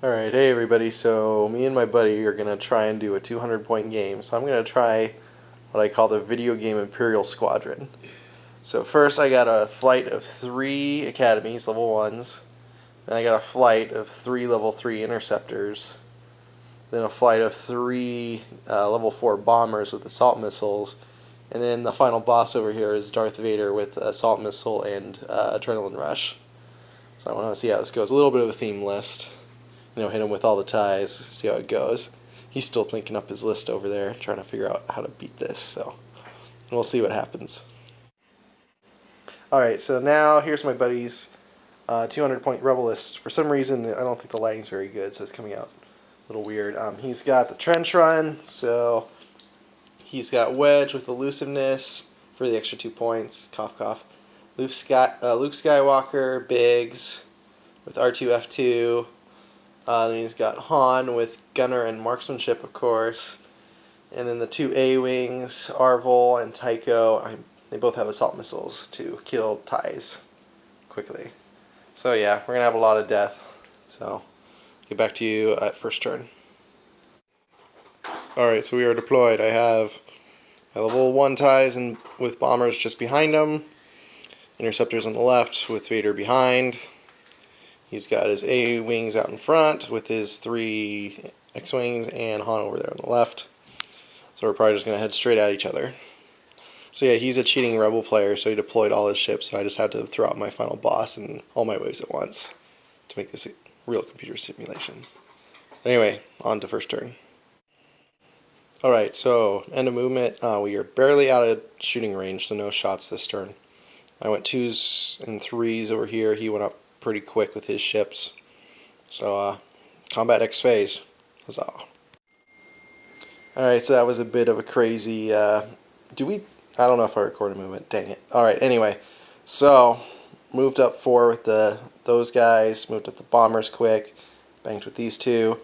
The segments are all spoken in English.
Alright, hey everybody, so me and my buddy are going to try and do a 200-point game. So I'm going to try what I call the video game Imperial Squadron. So first I got a flight of 3 academies, level 1s. Then I got a flight of 3 level 3 interceptors. Then a flight of 3 level 4 bombers with assault missiles. And then the final boss over here is Darth Vader with assault missile and adrenaline rush. So I want to see how this goes. A little bit of a theme list. Hit him with all the ties, see how it goes. He's still thinking up his list over there, trying to figure out how to beat this, so we'll see what happens. Alright, so now here's my buddy's 200-point rebel list. For some reason, I don't think the lighting's very good, so it's coming out a little weird. He's got the trench run, so he's got Wedge with elusiveness for the extra 2 points, cough cough. Luke Skywalker, Biggs with R2, F2. Then he's got Han with gunner and marksmanship, of course. And then the 2 A-wings, Arvol and Tycho, they both have assault missiles to kill ties quickly. So yeah, we're going to have a lot of death. So, get back to you at first turn. Alright, so we are deployed. I have my level 1 ties and with bombers just behind them. Interceptors on the left with Vader behind. He's got his A-wings out in front with his 3 X-wings and Han over there on the left. So we're probably just going to head straight at each other. So yeah, he's a cheating rebel player, so he deployed all his ships, so I just had to throw out my final boss and all my waves at once to make this a real computer simulation. Anyway, on to first turn. Alright, so end of movement. We are barely out of shooting range, so no shots this turn. I went 2s and 3s over here. He went up pretty quick with his ships. So, combat next phase. Huzzah. Alright, so that was a bit of a crazy, I don't know if I recorded a movement, dang it. Alright, anyway, so, moved up 4 with those guys, moved up the bombers quick, banked with these 2.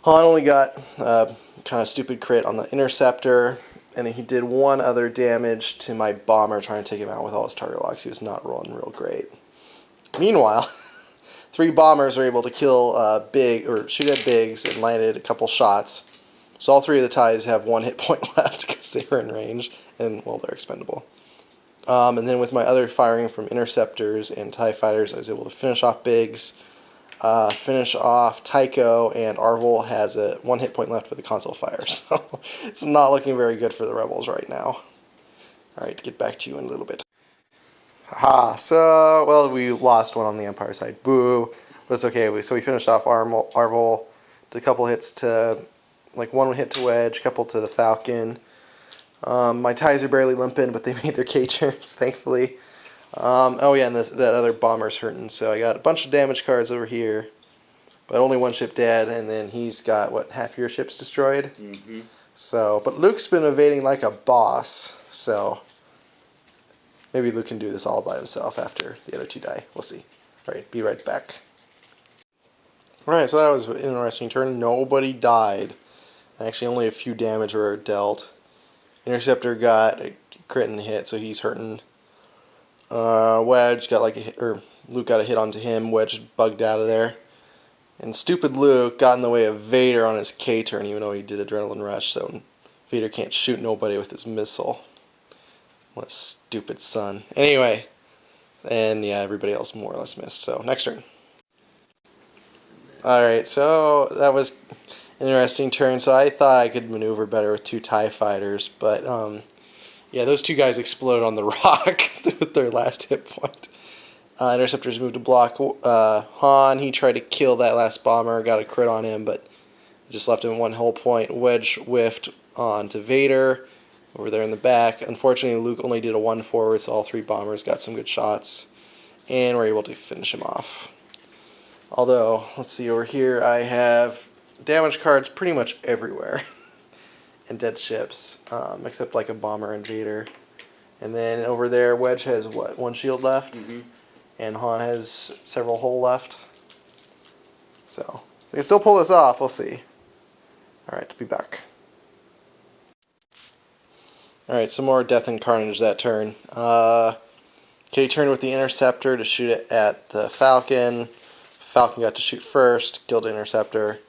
Han only got kind of stupid crit on the interceptor, and he did 1 other damage to my bomber trying to take him out with all his target locks. He was not rolling real great. Meanwhile, 3 bombers were able to kill shoot at Biggs and landed a couple shots. So all 3 of the ties have 1 hit point left because they were in range, and well, they're expendable. And then with my other firing from interceptors and TIE fighters, I was able to finish off Biggs, finish off Tycho, and Arvol has 1 hit point left with a console fire. So it's not looking very good for the rebels right now. Alright, get back to you in a little bit. So, well, we lost 1 on the Empire side. Boo. But it's okay. So we finished off Arvol, did a couple hits to, 1 hit to Wedge, a couple to the Falcon. My ties are barely limping, but they made their K turns, thankfully. Oh yeah, and that other bomber's hurting. So I got a bunch of damage cards over here, but only 1 ship dead, and then he's got, half your ships destroyed? Mm-hmm. So, but Luke's been evading like a boss, so maybe Luke can do this all by himself after the other 2 die. We'll see. Alright, be right back. Alright, so that was an interesting turn. Nobody died. Actually, only a few damage were dealt. Interceptor got a crit and hit, so he's hurting. Wedge got Luke got a hit onto him. Wedge bugged out of there. And stupid Luke got in the way of Vader on his K turn, even though he did adrenaline rush, so Vader can't shoot nobody with his missile. What a stupid son. Anyway, and yeah, everybody else more or less missed. So, next turn. Alright, so that was an interesting turn. So I thought I could maneuver better with 2 TIE fighters, but yeah, those 2 guys exploded on the rock with their last hit point. Interceptors moved to block Han. He tried to kill that last bomber, got a crit on him, but just left him 1 whole point. Wedge whiffed onto Vader over there in the back. Unfortunately, Luke only did a 1 forward, so all 3 bombers got some good shots, and were able to finish him off. Although, let's see, over here I have damage cards pretty much everywhere, and dead ships, except like a bomber and Vader. And then over there, Wedge has, 1 shield left? Mm-hmm. And Han has several hull left. So, we can still pull this off, we'll see. Alright, be back. Alright, some more death and carnage that turn. K turn with the interceptor to shoot it at the Falcon. Falcon got to shoot first, killed the interceptor.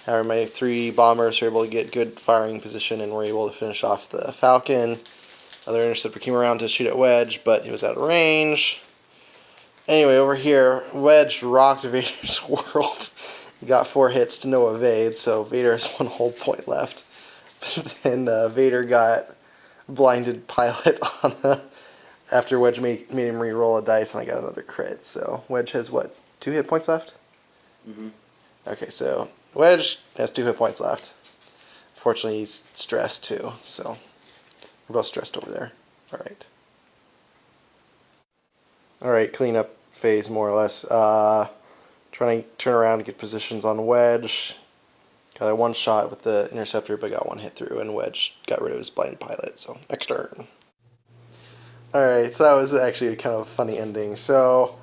However, my 3 bombers were able to get good firing position and were able to finish off the Falcon. Other interceptor came around to shoot at Wedge, but he was out of range. Anyway, over here, Wedge rocked Vader's world. He got 4 hits to no evade, so Vader has 1 whole point left. But then Vader got blinded pilot on after Wedge made him re-roll a dice, and I got another crit. So Wedge has, what, 2 hit points left? Mm-hmm. Okay, so Wedge has 2 hit points left. Fortunately, he's stressed too, so we're both stressed over there. Alright. Alright, cleanup phase more or less. Trying to turn around and get positions on Wedge. Got a 1 shot with the interceptor, but got 1 hit through, and Wedge got rid of his blinded pilot, so next turn. Alright, so that was actually a kind of funny ending. So,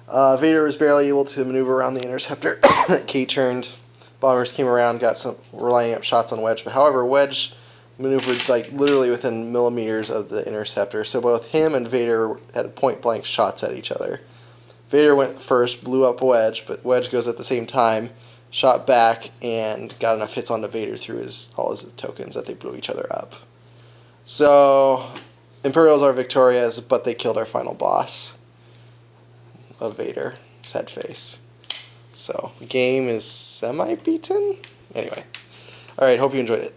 Vader was barely able to maneuver around the interceptor. Kate turned. Bombers came around, were lining up shots on Wedge. But however, Wedge maneuvered like literally within millimeters of the interceptor. So both him and Vader had point blank shots at each other. Vader went first, blew up Wedge, but Wedge goes at the same time, shot back, and got enough hits onto Vader through all his tokens that they blew each other up. So, Imperials are victorious, but they killed our final boss of Vader, sad face. So, the game is semi-beaten? Anyway. Alright, hope you enjoyed it.